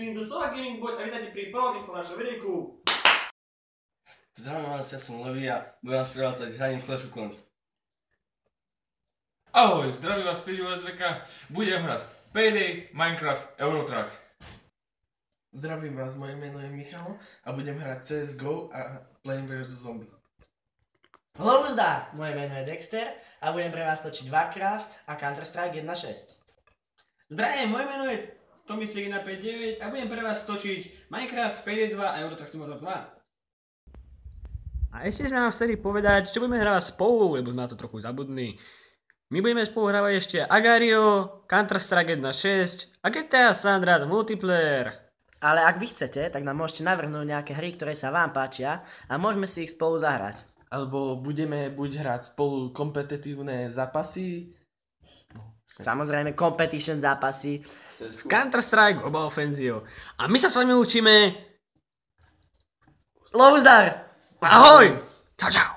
Team The Sova Gaming Boys a vítajte pri prvom informačnom videjku. Zdravím vás, ja som Levi a budem vás privádzať hraním Clash of Clans. Ahoj, zdravím vás pri USVK, budem hrať Payday, Minecraft, Eurotrack. Zdravím vás, moje meno je Michal a budem hrať CSGO a Plants vs Zombies. Hello, zdar! Moje meno je Dexter a budem pre vás točiť Warcraft a Counter-Strike 1.6. Zdravím, moje meno je Tomisek159 a budem pre vás točiť Minecraft, Payday 2 a Eurotrack Simulator 2. A ešte sme vám chceli povedať, čo budeme hrávať spolu, lebo sme na to trochu zabudli. My budeme spolu hrávať ešte Agario, Counter-Strike 1.6 a GTA San Andreas Multiplayer. Ale ak vy chcete, tak nám môžete navrhnúť nejaké hry, ktoré sa vám páčia a môžeme si ich spolu zahrať. Alebo budeme buď hrať spolu kompetitívne zápasy. Samozrejme competition zápasy. Counter-Strike Global Offensive. A my sa s vami učíme... Lovuzdar! Ahoj! Čau, čau!